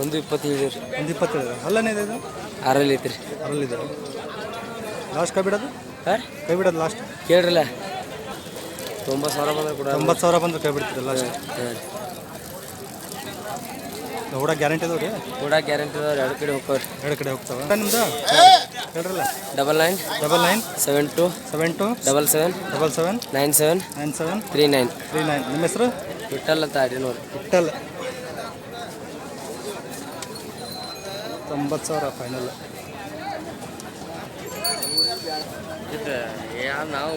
ಒಂದು 27 ರೀ. ಒಂದು 27 ಅಲ್ಲನೇ ಇದೆ ಇದು ಆರಲ್ಲಿ ಐತ್ರಿ. ಅರಲ್ಲಿದೆ ಲಾಸ್ಟ್ ಕೈ ಬಿಡೋದು ಹಾಂ ಕೈ ಬಿಡೋದು ಲಾಸ್ಟ್ ಕೇಳ್ರಲ್ಲ 90,000 ಬಂದ್ರೆ ಕೂಡ 90,000 ಬಂದ್ರೆ ಕೈ ಬಿಡ್ತೀರಿ ಲಾಸ್ಟ್. ಕೂಡ ಗ್ಯಾರಂಟಿ ಅದಾವ ರೀ ಕೂಡ ಗ್ಯಾರಂಟಿ ಅದಾವ. ಎರಡು ಕಡೆ ಹೋಗ್ತಾವ್ರಿ. ಎರಡು ಕಡೆ ಹೋಗ್ತಾವ ನಿಮ್ದು ಹೇಳ್ರಲ್ಲ 99 72 77 97 39 ನಿಮ್ಮ ಹೆಸರು ವಿಠಲ್ ಅಂತ ಅಡಿನೋರು. ವಿಠಲ್ 90,000 ಫೈನಲ್. ನಾವು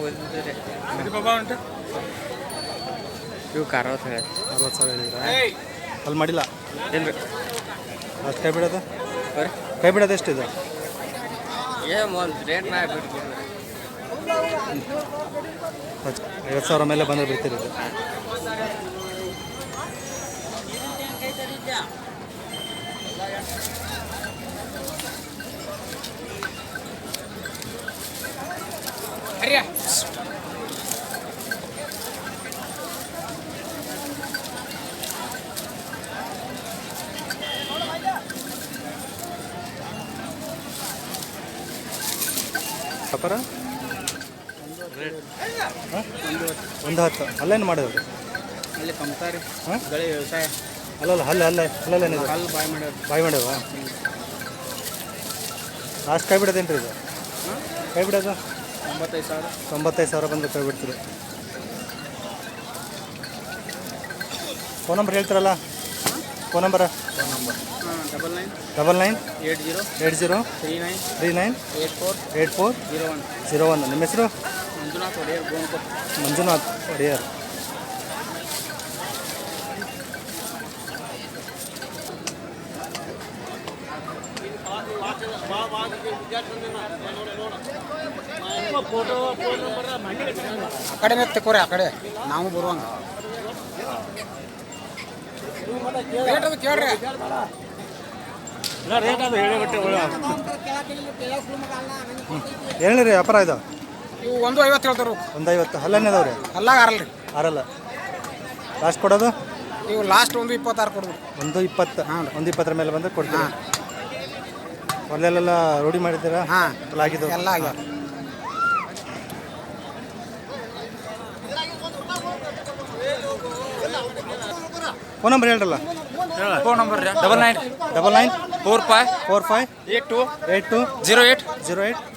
ಇವು 60,000 ಹೇಳಿದ್ರ ಅಲ್ಲಿ ಮಾಡಿಲ್ಲ ಏನು ಅಷ್ಟು ಕೈ ಬಿಡೋದು ಕೈ ಬಿಡೋದು ಎಷ್ಟಿದೆ ರೇಟ್ ಮ್ಯಾಗ ಬಿಡ್ತೀವಿ. 50,000 ಮೇಲೆ ಬಂದರೆ ಬಿಡ್ತೀರಿ ಇದು. ವ್ಯಾಪಾರ 110 ಅಲ್ಲೇನು ಮಾಡೋದು ಅಲ್ಲಿ ಕಂಪ್ತಾರೆ ಹಾಂ ಬೆಳೆ ವ್ಯವಸಾಯ ಅಲ್ಲಲ್ಲ ಅಲ್ಲೇನಿದೆ ಅಲ್ಲಿ ಬಾಯ್ ಮಾಡ್ಯಾವ ಲಾಸ್ಟ್ ಕೈ ಬಿಡೋದೇನು ರೀ ಇದು ಕೈ ಬಿಡೋದು 95,000 ಬಂದು ಕೈ ಬಿಡ್ತೀರಿ. ಫೋನ್ ನಂಬರ್ ಹೇಳ್ತೀರಲ್ಲ ಫೋನ್ ನಂಬರ್ 99 80 39 84 01. ನಿಮ್ಮ ಹೆಸರು ಮಂಜುನಾಥ್ ಒಡೆಯರ್. ಆ ಕಡೆ ತಕೋರಿ ಆ ಕಡೆ ನಾವು ಬರುವಂಗ ಕೇಳ್ರಿ ಏನಿರಿ ವ್ಯಾಪಾರ ಇದು ಇವು 150 ಹೇಳ್ತಾರು. 150 ಅಲ್ಲೇನೇ ಅದಾವ್ರಿ ಅಲ್ಲಾಗ ಆರಲ್ರಿ ಆರಲ್ಲ ಲಾಸ್ಟ್ ಕೊಡೋದು ಇವು ಲಾಸ್ಟ್ 126 ಕೊಡ್ಬೇಕು. 120 ಹಾಂ 120 ಮೇಲೆ ಬಂದರೆ ಕೊಡ್ತೀವಿ. ಹೊಲೆಲ್ಲ ರೂಢಿ ಮಾಡಿದ್ದೀರಾ? ಹಾಂ ಎಲ್ಲ ಆಗಿದ್ದು ಎಲ್ಲ ಆಗ್ಯಾವ. ಫೋನ್ ನಂಬರ್ ಹೇಳ್ರಲ್ಲ. Phone number 99 45 82 08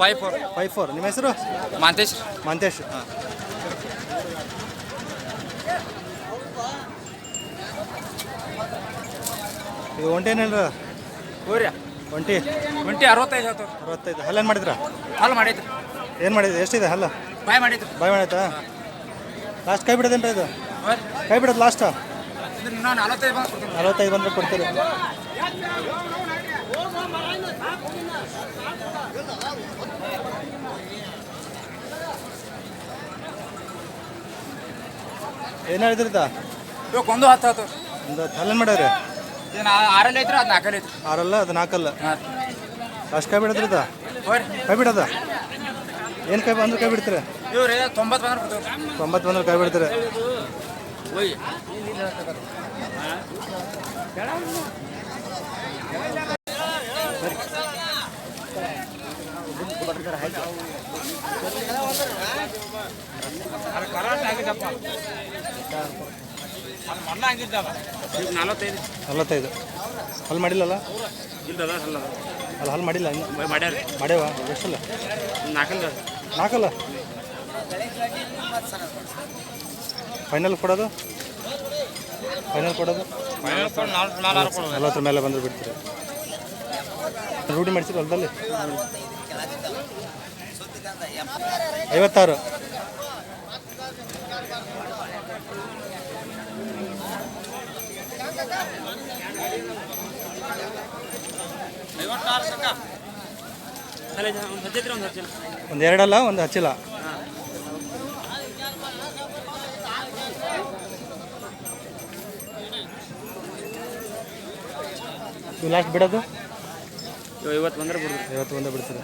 54. ನಿಮ್ಮ ಹೆಸರು? ಮಾಂತೇಶ್. ಇದು ಒಂಟೇನಿಲ್ಲ ಒಂಟಿ 65 ಹಲ್ಲೇನು ಮಾಡಿದ್ರಾ? ಹಲ್ ಮಾಡಿದ್ರು. ಏನು ಮಾಡಿದ್ರಿ? ಎಷ್ಟಿದೆ ಹಲ್ಲ? ಬಾಯ್ ಮಾಡಿದ್ರು. ಬಾಯ್ ಮಾಡಾಯ್ತಾ? ಲಾಸ್ಟ್ ಕೈ ಬಿಡೋದೇನ್ರಿ ಇದು? ಕೈ ಬಿಡೋದು ಲಾಸ್ಟಾ? 45 ಬಂದರೆ ಕೊಡ್ತೀರಿ. ಏನು ಹೇಳಿದ್ರಿದ? ಇವಾಗ 110 ಒಂದು ಹಲ್ಲೇನು ಮಾಡ್ಯಾವ್ರಿ? ಇದು 6 ಐತ್ರಿ, ಅದು 4 ಐತ್ರಿ. 6 ಅದು 4 ಹಾಂ ಲಾಸ್ಟ್ ಕೈ ಬಿಡೋದ್ರಿದ? ಕೈ ಬಿಡೋದ? ಏನು ಕೈ ಬಂದ್ರೆ ಕೈ ಬಿಡ್ತೀರಿ? ಇವ್ರಿ 90 ಬಂದ್ರೆ ಕೊಡ್ತೀವಿ. 90 ಬಂದ್ರೆ ಕೈ ಬಿಡ್ತೀರಿ. ನಲವತ್ತೈದು ಹಲ್ ಮಾಡಿಲ್ಲಲ್ಲ? ಅಲ್ಲ ಹಲ್ ಮಾಡಿಲ್ಲ ಮಾಡ್ಯಾವ ಎಷ್ಟಲ್ಲ? 4 ಫೈನಲ್ ಕೊಡೋದು? 40 ಮೇಲೆ ಬಂದ್ರೆ ಬಿಡ್ತೀರಿ. ರೂಢಿ ಮಾಡಿಸಿರಿ ಹೊಲದಲ್ಲಿ? 56 ಒಂದು ಎರಡಲ್ಲ ಒಂದು ಹಚ್ಚಿಲ್ಲ. ಇವು ಲಾಸ್ಟ್ ಬಿಡೋದು 50 ಬಂದ್ರೆ ಬಿಡ್ರಿ. 50 ಬಂದ ಬಿಡ್ತೀರಿ.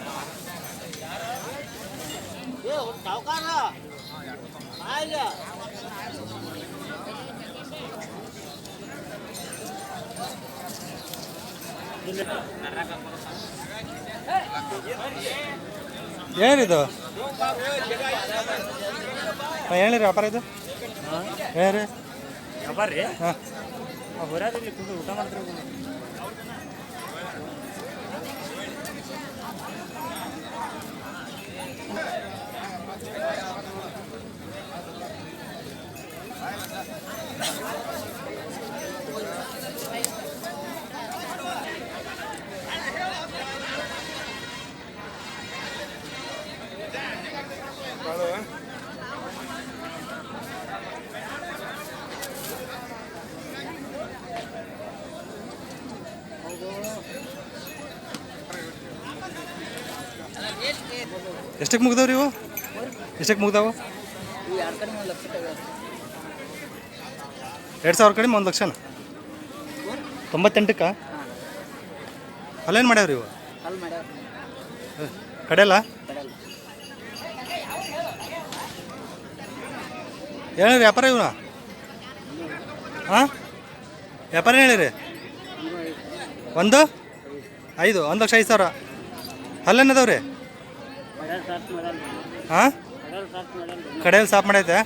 ಏನಿದು ಹೇಳಿರಿ ವ್ಯಾಪಾರ ಇದು ಹೇಳ್ರಿ ವ್ಯಾಪಾರ ರೀ. ಹಾಂ ಬರೋದಿಲ್ಲ ಊಟ ಮಾಡ್ತಾರೆ. ಎಷ್ಟಕ್ಕೆ ಮುಗ್ದಾವ್ರಿ ಇವು? ಎಷ್ಟಕ್ಕೆ ಮುಗ್ದಾವು? 2,000 ಕಡಿಮೆ 1 ಲಕ್ಷ 98ಕ್ಕ. ಅಲ್ಲೇನು ಮಾಡ್ಯಾವ್ರಿ ಇವು? ಕಡೆಯಲ್ಲ ಹೇಳಿರಿ ವ್ಯಾಪಾರ ಇವನ? ಹಾಂ ವ್ಯಾಪಾರ ಹೇಳಿರಿ. 1,05,000. ಅಲ್ಲೇನದವ್ರಿ? ಹಾಂ ಕಡೆಯಲ್ಲಿ ಸಾಫ್ ಮಾಡೈತೆ.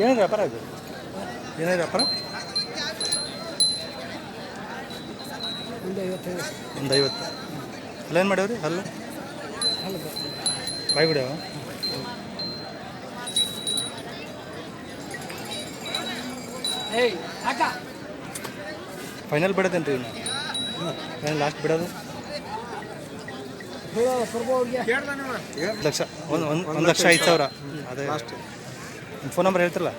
ಏನಿದೆ ವ್ಯಾಪಾರ ಇದು? ಏನಿದೆ ವ್ಯಾಪಾರ? ಒಂದು 50. ಅಲ್ಲೇನು ಮಾಡ್ಯಾವ್ರಿ? ಹಲ್ಲು ಬಾಯಿ ಬಿಡ್ಯಾವ. ಫೈನಲ್ ಬಿಡೋದೇನು ರೀ ಇನ್ನು? ಫೈನಲ್ ಲಾಸ್ಟ್ ಬಿಡೋದು 1,05,000. ಅದೇ ಲಾಸ್ಟ್. ನಿಮ್ಮ ಫೋನ್ ನಂಬರ್ ಹೇಳ್ತಿರಲ್ಲ?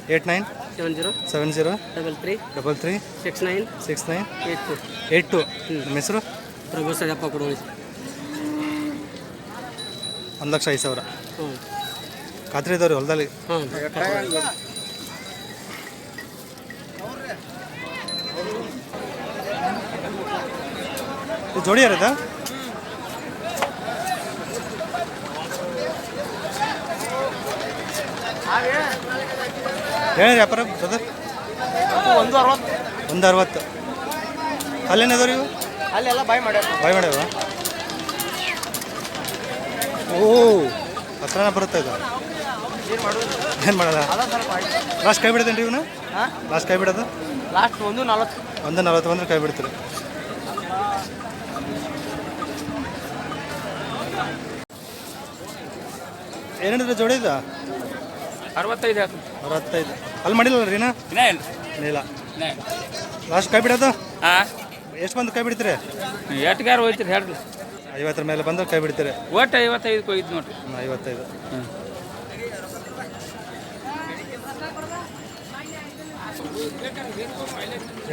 89 70 33 69 82. ನಿಮ್ಮ ಹೆಸರು? ಪ್ರಭು ಸರಿಯಪ್ಪ ಕೊಡೋಳಿ. 1,05,000. ಖಾತ್ರಿ ಇದಾವ್ರಿ ಹೊಲದಲ್ಲಿ? ಇದು ಜೋಡಿ ಯಾರದ? ಹೇಳಿ ವ್ಯಾಪಾರ ಬ್ರದರ್? 1,60. ಅಲ್ಲೇನದವ್ರಿ ಇವು? ಅಲ್ಲೆಲ್ಲ ಬಾಯ್ ಮಾಡ್ಯಾವ. ಓ ಹತ್ರನ ಬರುತ್ತೆ ಇದು. ಏನು ಮಾಡಲ್ಲ? ಲಾಸ್ಟ್ ಕೈ ಬಿಡೋದೇನು ರೀ ಇವನು? ಲಾಸ್ಟ್ ಕೈ ಬಿಡೋದು? ಲಾಸ್ಟ್ 1,40. 1,40 ಬಂದ್ರೆ ಕೈ ಬಿಡ್ತೀರಿ. ಏನಿದ್ರೆ ಜೋಡಿ ಇದು? 65. ಅಲ್ಲಿ ಮಾಡಿಲ್ಲ ರೀ ನಾ? ಇಲ್ಲ. ಲಾಸ್ಟ್ ಕೈ ಬಿಡೋದು? ಎಷ್ಟು ಬಂದು ಕೈ ಬಿಡ್ತೀರಿ? ಎಟ್ಗಾರ ಹೋಯ್ತಿರಿ ಹೇಳ್ರಿ. 50 ಮೇಲೆ ಬಂದ್ರೆ ಕೈ ಬಿಡ್ತೀರಿ? ಒಟ್ಟು 55 ಹೋಯ್ತು ನೋಡ್ರಿ. 55.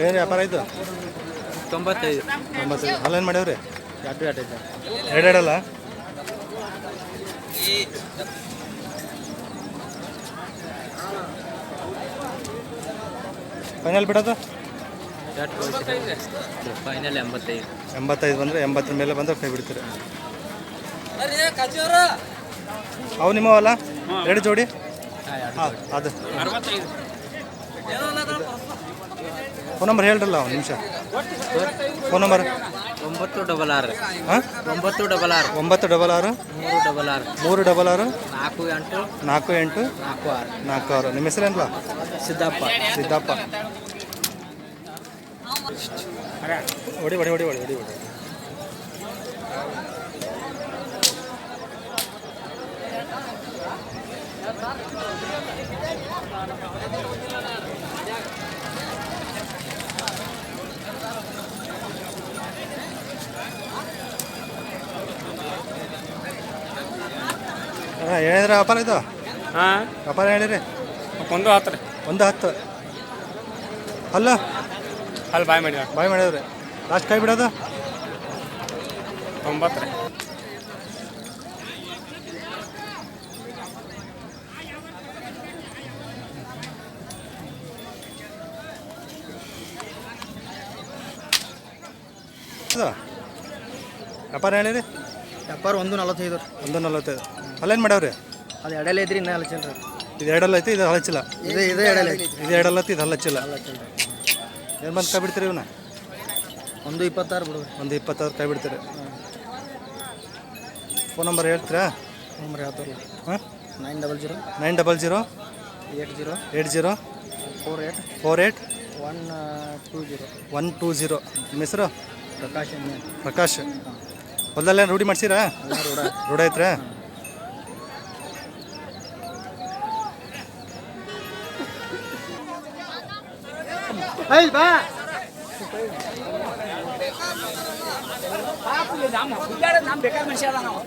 ಏನು ವ್ಯಾಪಾರ ಇದು? 95. ಅಲ್ಲೇನು ಮಾಡ್ಯಾವ್ರಿ? ಎರಡು ಎರಡಲ್ಲ? ಫೈನಲ್ ಬಿಡೋದು? ಫೈನಲ್ 85. 85 ಬಂದರೆ 80 ಮೇಲೆ ಬಂದ್ರೆ ಕೈ ಬಿಡ್ತೀರಿ. ಅವು ನಿಮ್ಮವಲ್ಲ? 2 ಜೋಡಿ? ಹಾಂ ಅದು 65. ಫೋನ್ ನಂಬರ್ ಹೇಳ್ರಲ್ಲ ಒಂದು ನಿಮಿಷ. Phone number? 966. ಹಾಂ 966 966 366 48 48 46. ನಿಮ್ಮ ಹೆಸರೇನಲ್ಲ? ಸಿದ್ದಪ್ಪ. ಹೊಡಿ. ಹೇಳಿದ್ರೆ ವ್ಯಾಪಾರ ಇದು ಹಾಂ ವ್ಯಾಪಾರ ಹೇಳಿರಿ 110 ರೀ 110 ಅಲ್ಲ ಅಲ್ಲಿ ಬಾಯ್ ಮಾಡಿದ ಬಾಯ್ ಮಾಡಿದ್ರಿ ಲಾಸ್ಟ್ ಕೈ ಬಿಡೋದು 90 ರೀ ವ್ಯಾಪಾರ ಹೇಳಿರಿ ವ್ಯಾಪಾರ 145 145 ಅಲ್ಲೇನು ಮಾಡ್ಯಾವ್ರಿ ಅದು ಎಡಲೆ ಐತ್ರಿ ಇನ್ನೂ ಹಲಚಿಲ್ಲ ರೀ ಇದು ಎರಡಲ್ಲ ಐತಿ ಇದು ಹಲಚಿಲ್ಲ ಇದು ಎಡಲೆ ಐತಿ ಇದು ಎರಡಲ್ಲ ಐತಿ ಇದು ಹಲಚಿಲ್ಲ ಏನು ಬಂದು ಕೈ ಬಿಡ್ತೀರಿ ಇವನ್ನ 126 ಬಿಡು 126 ಕೈ ಬಿಡ್ತೀರಿ ಫೋನ್ ನಂಬರ್ ಹೇಳ್ತೀರಾ ನಂಬರ್ ಯಾವ್ದು ಹಾಂ 900 900 80 80 48 48 120 120 ನಿಮ್ಮ ಹೆಸರು ಪ್ರಕಾಶ್ ಪ್ರಕಾಶ್ ಹೊಲದಲ್ಲೇನು ರೂಢಿ ಮಾಡ್ಸಿರಾ ರೂಢ ಐತ್ರಾ ಬಾ ನಮ್ಮ ಬೇಕಾದ ಮನುಷ್ಯ ಅದ ನಾವು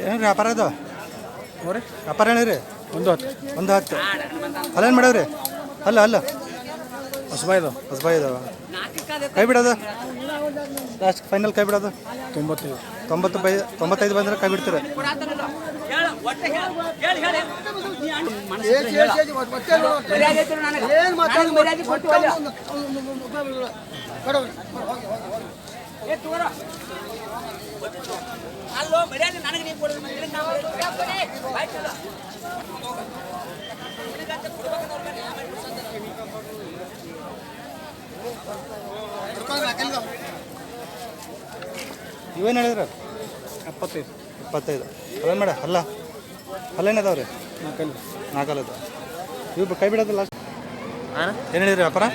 ಏನು ವ್ಯಾಪಾರ ಇದು ಅವ್ರಿ ವ್ಯಾಪಾರ ಹೇಳಿರಿ 110 ಅಲ್ಲೇನು ಮಾಡ್ಯಾವ್ರಿ ಅಲ್ಲ ಹೊಸಬಾಯ್ ಇದಾವ ಕೈ ಬಿಡೋದು ಲಾಸ್ಟ್ ಫೈನಲ್ ಕೈ ಬಿಡೋದು 95 ಬಂದ್ರೆ ಕೈ ಬಿಡ್ತೀರ ಇವೇನು ಹೇಳಿದ್ರ 75 ಅದೇನು ಮಾಡ ಅಲ್ಲೇನದಾವ್ರಿ ನಾಲ್ಕಲ್ಲದ ಇವು ಕೈ ಬಿಡೋದು ಲಾಸ್ಟ್ ಏನು ಹೇಳಿದ್ರಿ ವ್ಯಾಪಾರ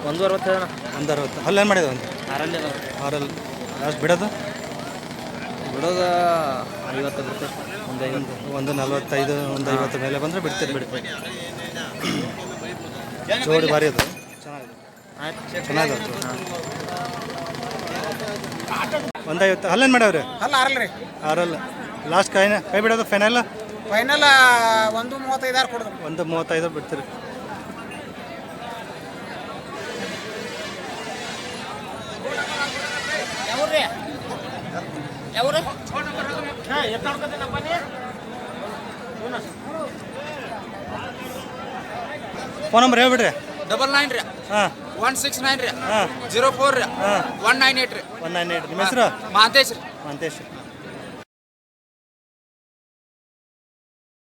160 ಅಲ್ಲೇನು ಮಾಡಿದ ಒಂದು 6 ಲಾಸ್ಟ್ ಬಿಡೋದು 50 ಬರುತ್ತೆ 145 150 ಮೇಲೆ ಬಂದರೆ ಬಿಡ್ತೀರಿ ಜೋಡಿ ಭಾರಿ ಅದು ಚೆನ್ನಾಗಿದೆ 150 ಅಲ್ಲೇನು ಮಾಡ್ಯಾವ್ರಿ ಅಲ್ಲ ಆರಲ್ರಿ 6 ಲಾಸ್ಟ್ ಕೈ ಬಿಡೋದು ಫೈನಲ್ 135 ಕೊಡೋದು 135 ಬಿಡ್ತೀರಿ ಫೋನ್ ನಂಬರ್ ಹೇಳ್ಬಿಡ್ರಿ 99 ರೀ ಹಾಂ 169 ರೀ ಹಾಂ 04 ರೀ ಹಾಂ 198 ರೀ 198 ನಿಮ್ಮ ಹೆಸರು ಮಹಂತೇಶ್ ರೀ ಮಂತೇಶ್